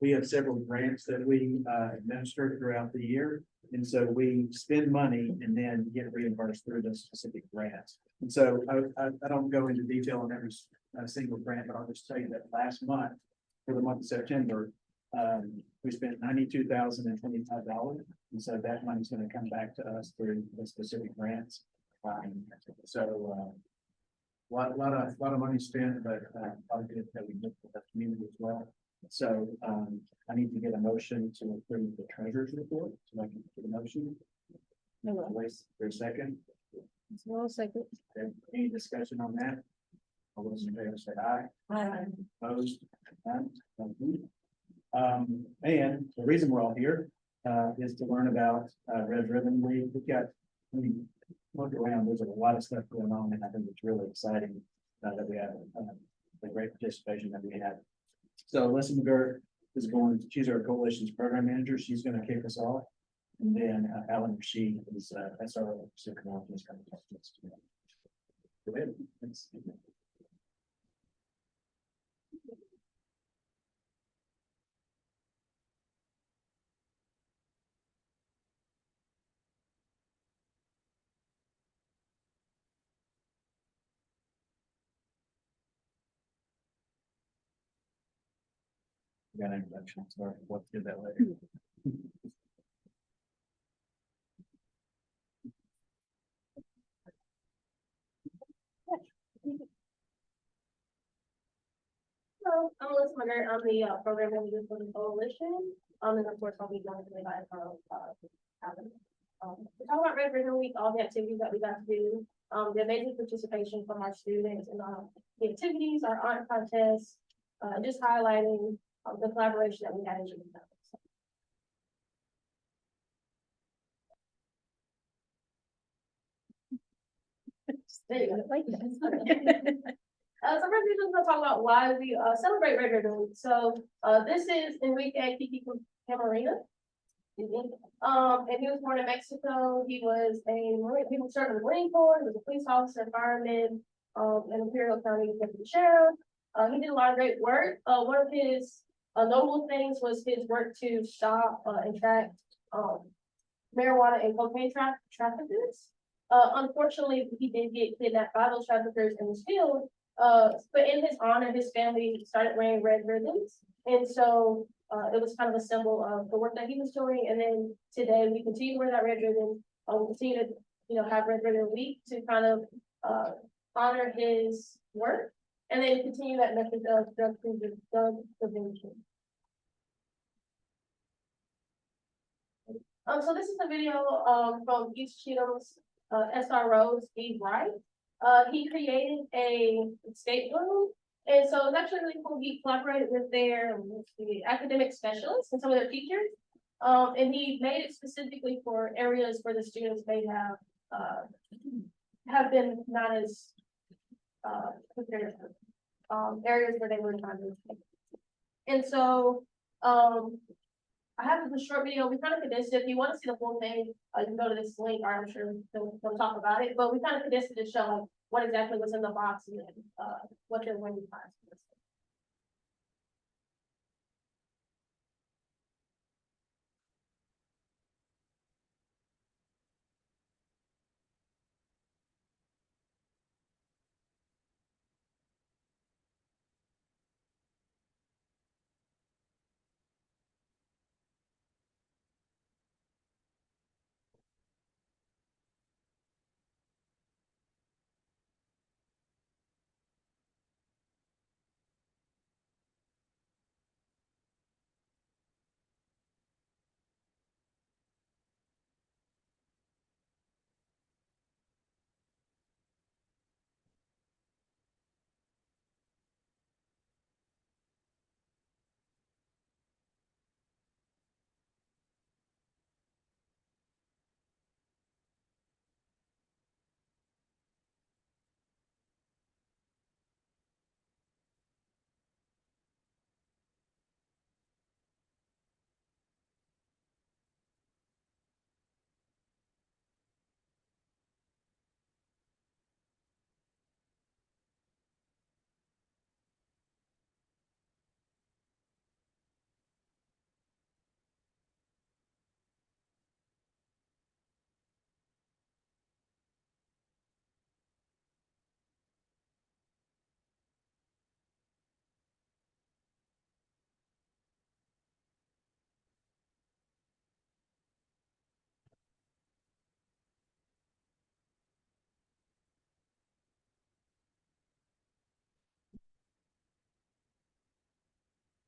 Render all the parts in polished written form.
we have several grants that we administer throughout the year. And so we spend money and then get reimbursed through those specific grants. And so I don't go into detail on every single grant, but I'll just tell you that last month, for the month of September, we spent $92,025. And so that money's going to come back to us through the specific grants. Lot of money spent, but probably good that we look at the community as well. So I need to get a motion to approve the treasurer's report. So I can get a motion. Wait for a second. Second. Okay, any discussion on that? All those in favor say aye. Aye. Opposed? None? Thank you. And the reason we're all here is to learn about Red Ribbon Week. We look around, there's a lot of stuff going on, and I think it's really exciting that we have the great participation that we have. So Leslie McGirt is she's our coalition's program manager. She's going to kick us off. And then Alan Rasheed is SRO supervisor is coming to talk to us today. Go ahead. Thanks. Got an introduction. Sorry, what did that later? So I'm Liz Hunter. I'm the program manager for the coalition. And of course, I'll be joined by Alan. To talk about Red Ribbon Week, all the activities that we got to do, the amazing participation from our students and the activities, our art contests, just highlighting the collaboration that we had as a group. There you go. Like this. So Red Ribbon, gonna talk about why we celebrate Red Ribbon Week. So this is Enrique Kiki Camarena. And he was born in Mexico. He was he was served in the Marine Corps. He was a police officer, fireman, and Imperial County Deputy Sheriff. He did a lot of great work. One of his notable things was his work to stop and track marijuana and cocaine traffickers. Unfortunately, he did get kidnapped by those traffickers and was killed. But in his honor, his family started wearing red ribbons. And so it was kind of a symbol of the work that he was doing. And then today we continue to wear that red ribbon. We continue to, have Red Ribbon Week to kind of honor his work. And then continue that message of drug prevention. So this is a video from East Cheatham's SRO, Steve Wright. He created a escape room. And so it's actually really cool. He collaborated with their academic specialists and some of their teachers. And he made it specifically for areas where the students may have been not as prepared, areas where they were not. And so I have a short video. We kind of condensed it. If you want to see the full thing, you can go to this link, or I'm sure they'll talk about it. But we kind of condensed it to show what exactly was in the box and what they're going to find.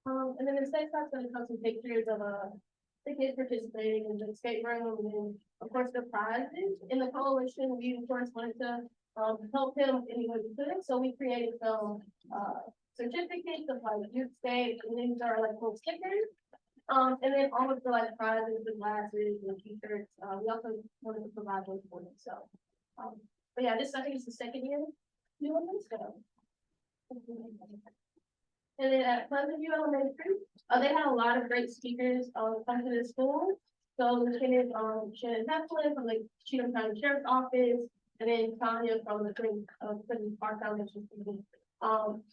And then the state class gonna come some pictures of, the kids participating in the escape room, and then, of course, the prizes. In the coalition, we of course wanted to, help him any way we could, so we created some, certificates of like youth state, and these are like little stickers. And then all of the like prizes, the glasses, and t-shirts, we also wanted to provide those for them, so. But yeah, this, I think it's the second year doing this, so. And then at Pleasant View Elementary, they had a lot of great speakers, come to the school. So Lieutenant, Shannon Heflin from the Cheatham County Sheriff's Office, and then Tanya from the Clinton Park Foundation.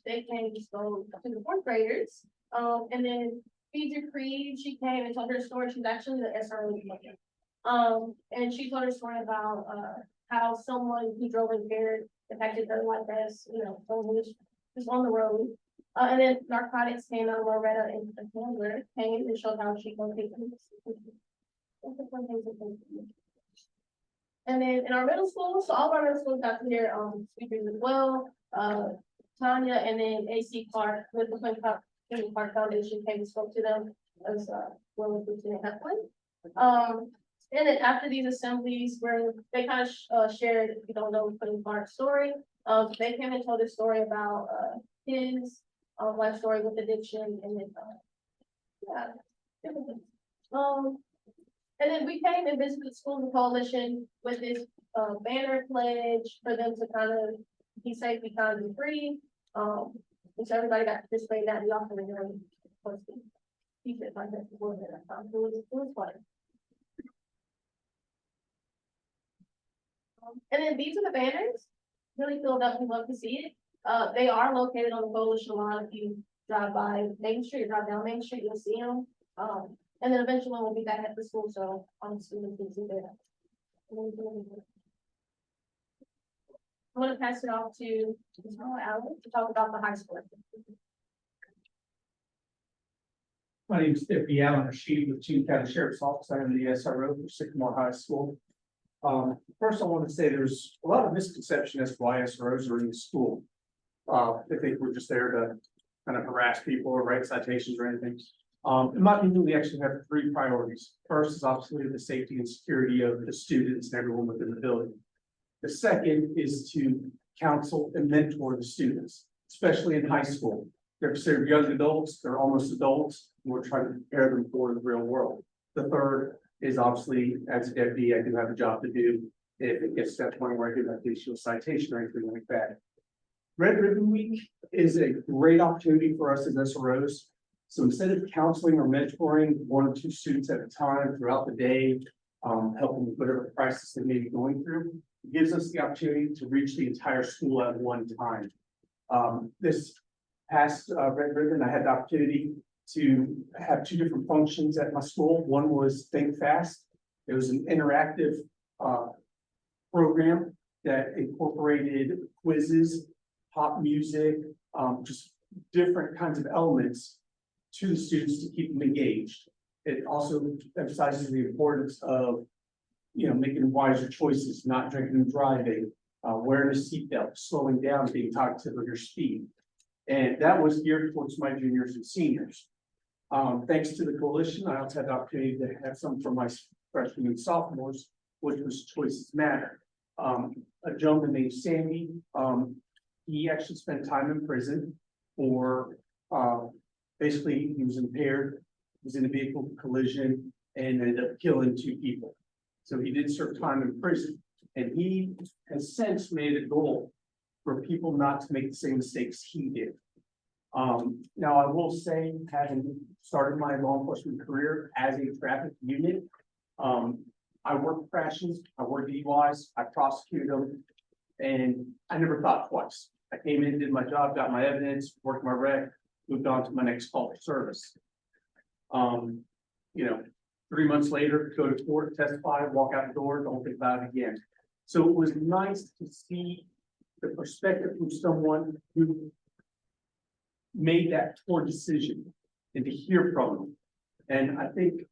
They came to go to the fourth graders. And then Phaedra Creed, she came and told her story. She's actually the SRO mother. And she told her story about, how someone who drove impaired affected her life as, someone who was just on the road. And then narcotics came out, Loretta and Chandler came and showed how she located. And then in our middle school, so all of our middle schools got to hear, speakers as well. Tanya and then AC Clark with the Clinton Park Foundation came and spoke to them as, well as Lieutenant Heflin. And then after these assemblies where they kind of shared, if you don't know Clinton Park's story, they came and told a story about, his life story with addiction, and then, yeah. different things. And then we came and visited the school and coalition with this, banner pledge for them to kind of be safe, be kind, be free. And so everybody got to participate in that, we often really posted. Keep it like that. It was fun. And then these are the banners, really filled up, we love to see it. They are located on the coalition line. If you drive by Main Street, drive down Main Street, you'll see them. And then eventually we'll be back at the school, so students can see that. I'm gonna pass it off to Ms. Allen to talk about the high school. My name is Tiffany Allen Rashid with Cheatham County Sheriff's Office. I am the SRO for Sycamore High School. First, I want to say there's a lot of misconception as to why SROs are in the school. They think we're just there to kind of harass people or write citations or anything. In my opinion, we actually have three priorities. First is obviously the safety and security of the students and everyone within the building. The second is to counsel and mentor the students, especially in high school. They're considered young adults, they're almost adults, and we're trying to prepare them for the real world. The third is obviously, as a deputy, I do have a job to do if it gets to that point where I do have to issue a citation or anything like that. Red Ribbon Week is a great opportunity for us as SROs. So instead of counseling or mentoring one or two students at a time throughout the day, helping with whatever crisis they may be going through, it gives us the opportunity to reach the entire school at one time. This past Red Ribbon, I had the opportunity to have two different functions at my school. One was Think Fast. It was an interactive program that incorporated quizzes, pop music, just different kinds of elements to the students to keep them engaged. It also emphasizes the importance of, making wiser choices, not drinking and driving, wearing a seatbelt, slowing down, being taught to your speed. And that was geared towards my juniors and seniors. Thanks to the coalition, I also had the opportunity to have some for my freshmen and sophomores, which was Choices Matter. A gentleman named Sammy, he actually spent time in prison for, basically he was impaired, was in a vehicle collision and ended up killing two people. So he did serve time in prison, and he has since made a goal for people not to make the same mistakes he did. Now I will say, having started my law enforcement career as a traffic unit, I worked crashes, I worked DUIs, I prosecuted them, and I never thought twice. I came in, did my job, got my evidence, worked my rec, moved on to my next call for service. 3 months later, go to court, testify, walk out the door, don't think about it again. So it was nice to see the perspective from someone who made that poor decision and to hear from them. And I think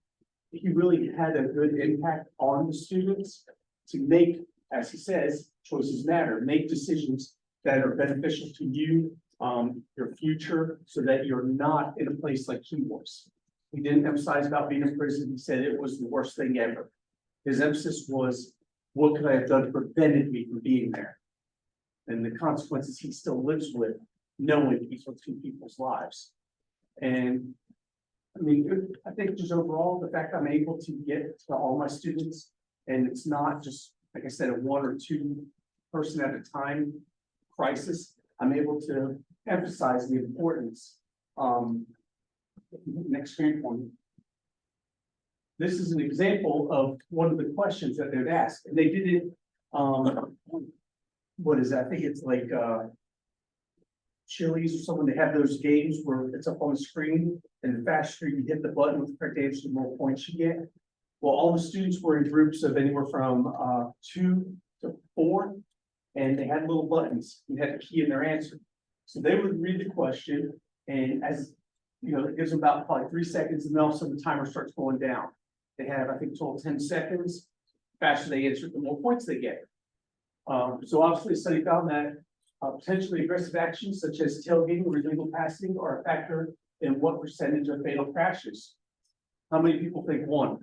he really had a good impact on the students to make, as he says, choices matter, make decisions that are beneficial to you your future, so that you're not in a place like he was. He didn't emphasize about being in prison. He said it was the worst thing ever. His emphasis was, what could I have done to prevent me from being there? And the consequences he still lives with, knowing he took two people's lives. And I mean, I think just overall, the fact I'm able to get to all my students, and it's not just, like I said, a one or two person at a time crisis, I'm able to emphasize the importance. Next screen one. This is an example of one of the questions that they'd ask, and they did it, what is that? I think it's like, Chili's or someone, they have those games where it's up on the screen, and the faster you hit the button with the correct answer, the more points you get. Well, all the students were in groups of anywhere from 2 to 4, and they had little buttons, you had to key in their answer. So they would read the question, and as you know, it gives them about probably 3 seconds, and then all of a sudden the timer starts going down. They have, I think, total 10 seconds. Faster they answer, the more points they get. So obviously, the study found that potentially aggressive actions such as tailgating or illegal passing are a factor in what percentage of fatal crashes. How many people think 1?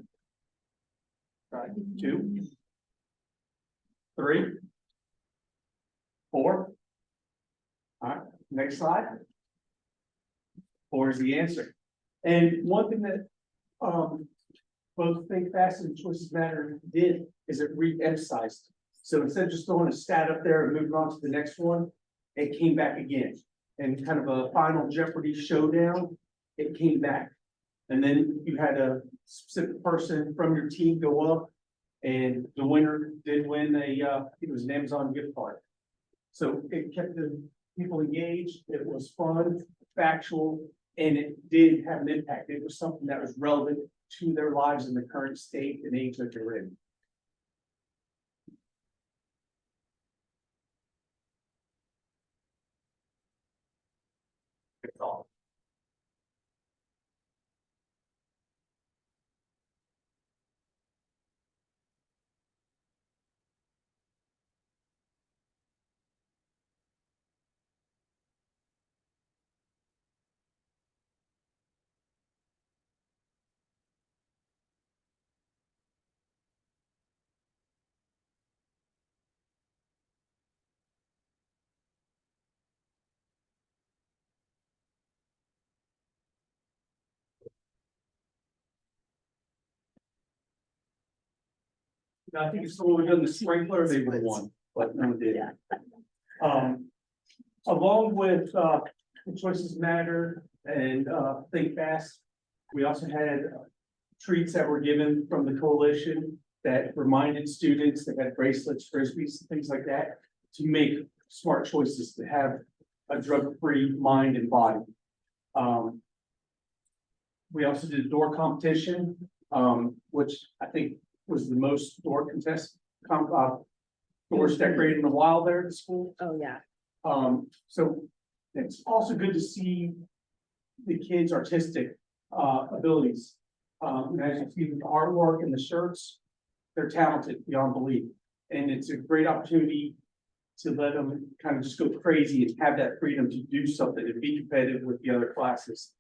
Right, 2, 3, 4. All right, next slide. 4 is the answer. And one thing that both Think Fast and Choices Matter did is it re-emphasized. So instead of just throwing a stat up there and moving on to the next one, it came back again. And kind of a final Jeopardy showdown, it came back. And then you had a specific person from your team go up, and the winner did win a, I think it was an Amazon gift card. So it kept the people engaged, it was fun, factual, and it did have an impact. It was something that was relevant to their lives in the current state and age that they're in. That's all. I think if someone would have done the sprinkler, they would have won, but no one did. Along with the Choices Matter and Think Fast, we also had treats that were given from the coalition that reminded students that had bracelets, frisbees, things like that, to make smart choices, to have a drug-free mind and body. We also did a door competition, which I think was the most door contest, doors decorated in the wild there at the school. Oh, yeah. So it's also good to see the kids' artistic abilities. As you see with the artwork and the shirts, they're talented beyond belief. And it's a great opportunity to let them kind of just go crazy and have that freedom to do something and be competitive with the other classes.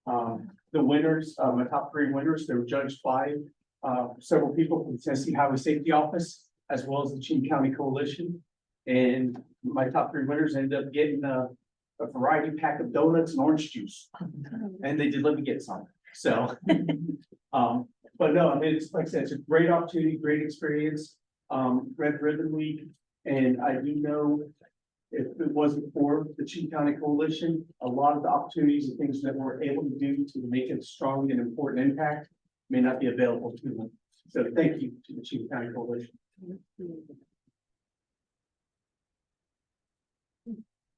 The winners, my top 3 winners, they were judged by several people from the Tennessee Highway Safety Office, as well as the Cheatham County Coalition. And my top 3 winners ended up getting a variety pack of donuts and orange juice. And they did let me get some. So, but no, I mean, it's like I said, it's a great opportunity, great experience. Red Ribbon Week, and I do know if it wasn't for the Cheatham County Coalition, a lot of the opportunities and things that we're able to do to make a strong and important impact may not be available to them. So thank you to the Cheatham County Coalition.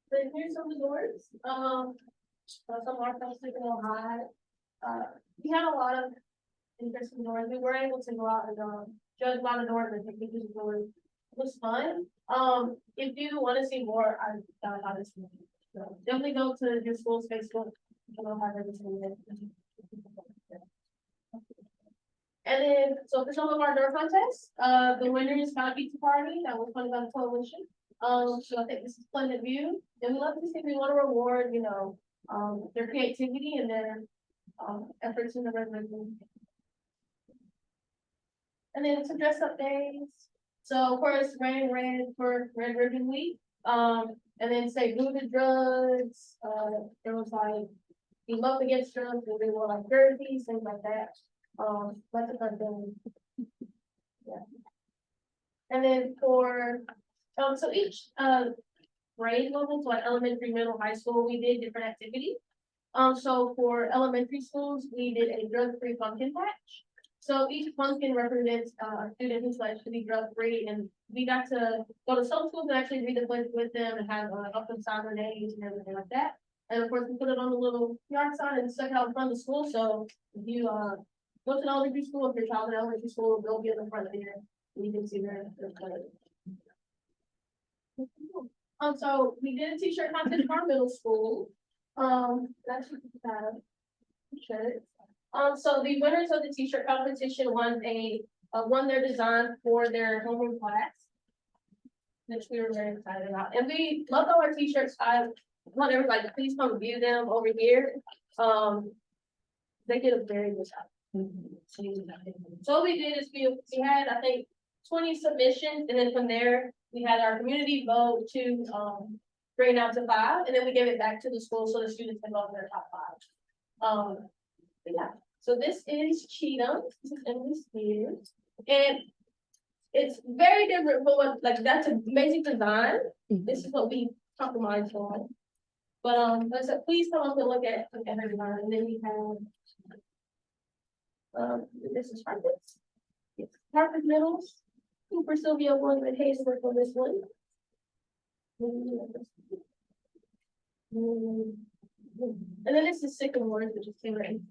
So here's some of the doors. Some are from Signal High. We had a lot of interesting doors. We were able to go out and judge a lot of doors and take pictures of doors. It was fun. If you want to see more, I got how this. So definitely go to your school's Facebook. You'll have everything there. And then, so for some of our door contests, the winner is Got a Pizza Party that was funded by the coalition. So I think this is Pleasant View, and we love to see, we want to reward, their creativity and their, efforts in the Red Ribbon. And then some dress up days. So of course, wearing red for Red Ribbon Week. And then say blue to drugs. It was like team up against drugs, and they wore like jerseys, things like that. Lots of fun things. Yeah. And then for, so each grade level, so like elementary, middle, high school, we did different activities. So for elementary schools, we did a drug-free pumpkin patch. So each pumpkin represents a student who's like to be drug-free, and we got to go to some schools and actually read the pledge with them and have up and sign their names and everything like that. And of course, we put it on the little yard sign and stuck it out in front of the school. So if you go to an elementary school, if your child's in elementary school, they'll be in the front there. And you can see their pledge. So we did a t-shirt contest for our middle school. That's what we have. Shirts. So the winners of the t-shirt competition won their design for their homeroom class, which we were very excited about. And we loved all our t-shirts. I want everybody to please come view them over here. They did a very good job. So what we did is we had, I think, 20 submissions, and then from there, we had our community vote to bring it out to 5, and then we gave it back to the school so the students can vote in their top 5. But yeah, so this is Cheatham, this is Emily Spears, and it's very different from what, like, that's a basic design. This is what we compromised on. But like I said, please come up and look at her design, and then we have this is Harper's. It's Harper's Middles. Cooper Sylvia won with Hayes work on this one. And then this is Sycamore, which is Taylor and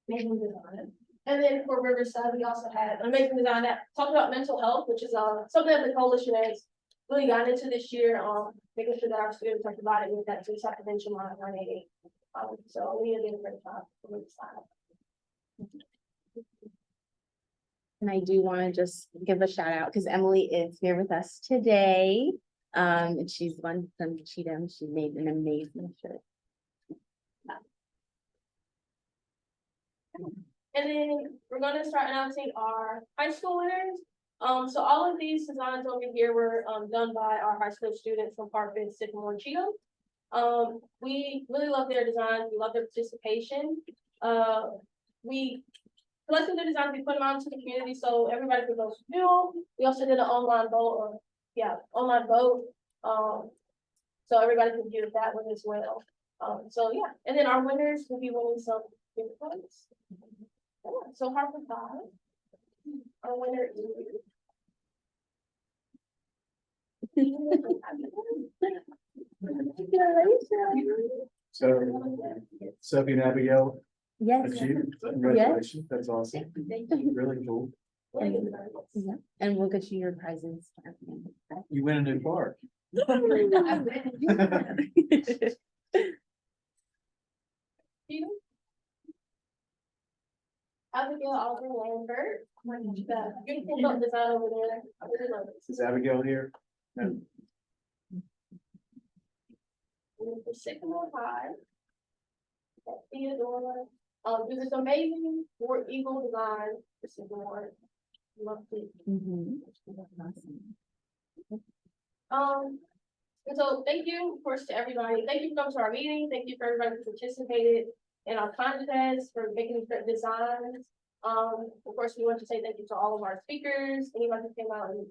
amazing design. And then for Riverside, we also had an amazing design that talked about mental health, which is something that the coalition has really gotten into this year, making sure that our students are provided with that suicide prevention line 988. So we did a great job for Riverside. And I do want to just give a shout out because Emily is here with us today. And she's one from Cheatham. She made an amazing shirt. And then we're going to start announcing our high school winners. So all of these designs over here were done by our high school students from Parkville, Sycamore, and Cheatham. We really love their designs. We love their participation. We collected the designs, we put them out into the community so everybody could vote. We also did an online vote, online vote. So everybody can view that one as well. So yeah, and then our winners will be winning some big points. Yeah, so Harper 5, our winner is. So, Sophie and Abigail, Yes. achieved. Congratulations, that's awesome. Thank you. Really cool. Yeah. And we'll get you your prizes. You win a new car. Abigail Aubrey Lambert. Beautiful book design over there. I really love it. Is Abigail here? No. And then for Sycamore High. That's Theodora. This is amazing War Eagle design for Sycamore. Love it. And so thank you, of course, to everybody. Thank you for coming to our meeting. Thank you for everybody who participated in our contest, for making these great designs. Of course, we want to say thank you to all of our speakers, anybody who came out and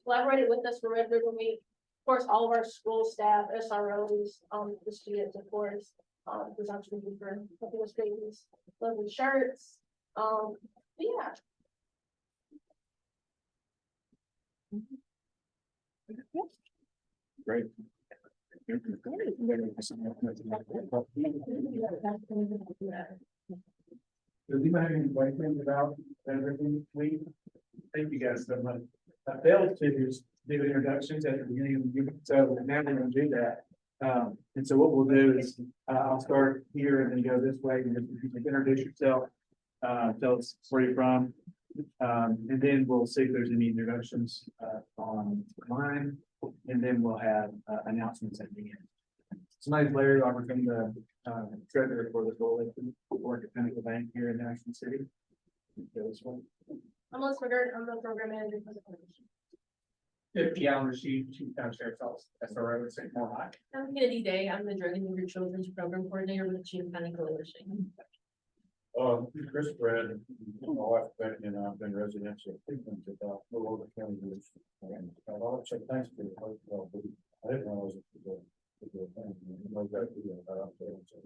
collaborated with us for Red Ribbon Week. Of course, all of our school staff, SROs, the students, of course, design students for helping us create these lovely shirts. Yeah. Great. Does anybody have any questions about everything week? Thank you guys so much. I failed to just do introductions at the beginning of the meeting, so now we're gonna do that. And so what we'll do is, I'll start here and then go this way, and just introduce yourself. Tell us where you're from, And then we'll see if there's any introductions, online, and then we'll have, announcements at the end. Tonight's Larry Robertson, the, treasurer for the coalition, work at Pinnacle Bank here in National City. This one. I'm Melissa McGirt, I'm the program manager for the foundation. If the Allen received two downstairs calls, that's the right, I would say more high. I'm Kennedy Day, I'm the Drug and Your Children's Program Coordinator with the Cheatham County Coalition. Chris Brad, my wife Becky and I've been residential treatment about a little over 20 years. And I'd like to say thanks to the hotel, but I didn't realize it was a good thing. You know, that we got out there and so.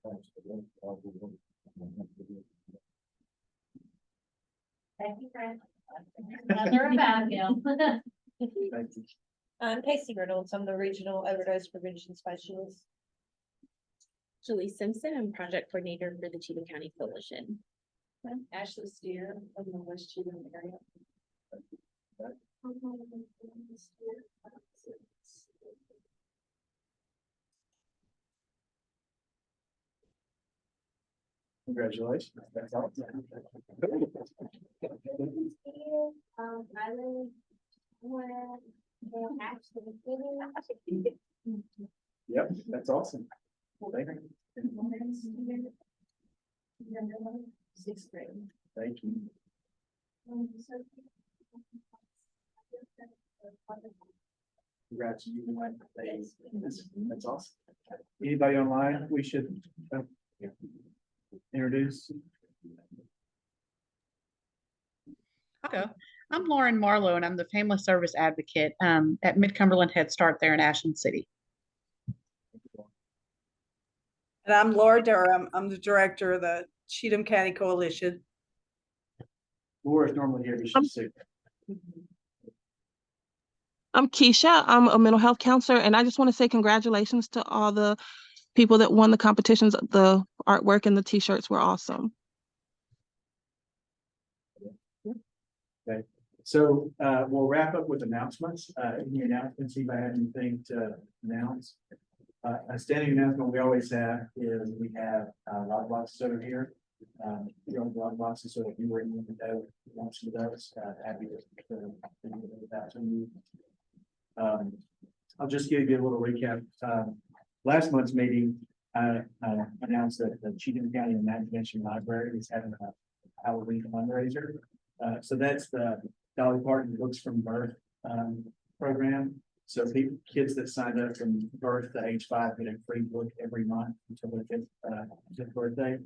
Thanks for that. I'll be with you. Thank you, Fran. Another bad Gail. Thank you. I'm Casey Reynolds. I'm the Regional Overdose Prevention Specialist. Julie Simpson, I'm project coordinator for the Cheatham County Coalition. Ashley Steer from the West Cheatham area. Congratulations. That's awesome. I live where they're actually getting. Yep, that's awesome. Thank you. Sixth grade. Thank you. Congrats. That's awesome. Anybody online we should introduce? Hello, I'm Lauren Marlowe, and I'm the Family Service Advocate at Mid-Cumberland Head Start there in Ashland City. And I'm Laura Durham. I'm the director of the Cheatham County Coalition. Laura's normally here, but she's sick. I'm Keisha. I'm a mental health counselor, and I just want to say congratulations to all the people that won the competitions. The artwork and the t-shirts were awesome. Okay, so we'll wrap up with announcements. Any announcements, anybody have anything to announce? A standing announcement we always have is we have rock boxes over here. Rock boxes, so if you were in the day, launch of those, happy to give that to you. I'll just give you a little recap. Last month's meeting, I announced that the Cheatham County Imagination Library is having a Halloween fundraiser. So that's the Dolly Parton Books from Birth program. So kids that signed up from birth to age 5 get a free book every month until their fifth birthday.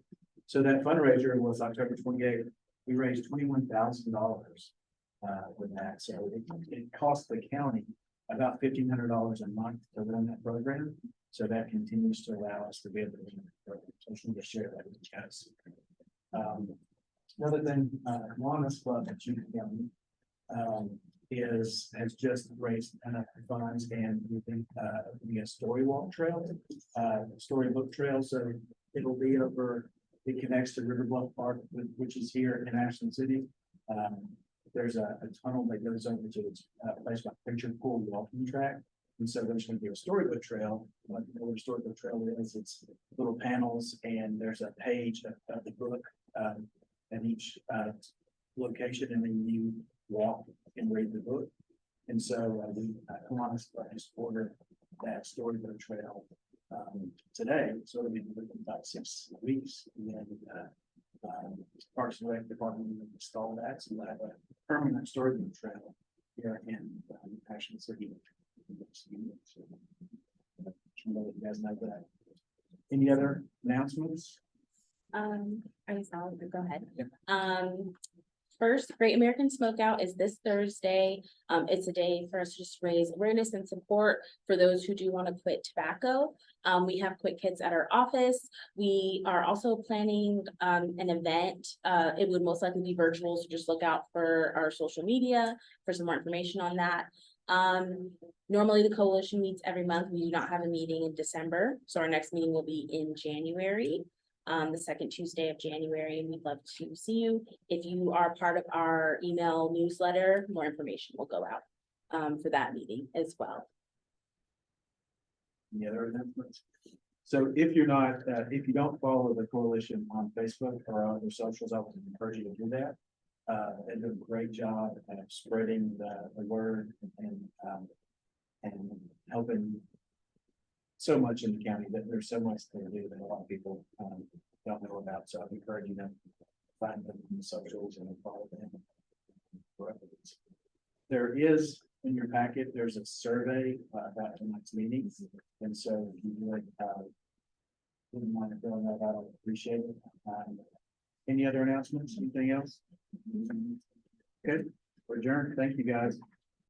So that fundraiser was October 28th. We raised $21,000 with that. So it cost the county about $1,500 a month to run that program. So that continues to allow us to be able to share that with you guys. Another thing, Kiwanis Club at Cheatham County has just raised enough funds, and we think be a story walk trail, storybook trail. So it'll be over. It connects to River Bluff Park, which is here in Ashland City. There's a tunnel that goes over to a place like Picture Pool walking track. And so there's going to be a storybook trail. What a storybook trail is, it's little panels, and there's a page of the book at each location, and then you walk and read the book. And so we Kiwanis just ordered that storybook trail today. So it'll be about 6 weeks. And then Parks and Rec Department will install that. So we'll have a permanent storybook trail here in Ashland City. So, you guys know that. Any other announcements? I guess I'll go ahead. First, Great American Smokeout is this Thursday. It's a day for us to just raise awareness and support for those who do want to quit tobacco. We have Quit Kids at our office. We are also planning an event. It would most likely be virtual, so just look out for our social media for some more information on that. Normally the coalition meets every month. We do not have a meeting in December, so our next meeting will be in January. The second Tuesday of January, and we'd love to see you. If you are part of our email newsletter, more information will go out for that meeting as well. Any other announcements? So if you're not, if you don't follow the coalition on Facebook or other socials, I would encourage you to do that. They do a great job of spreading the word and helping so much in the county that there's so much to do that a lot of people don't know about. So I'm encouraging them to find them in the socials and follow them. There is in your packet, there's a survey about tonight's meetings. And so if you wouldn't mind filling that out, I'd appreciate it. Any other announcements? Anything else? Good. We're adjourned. Thank you, guys.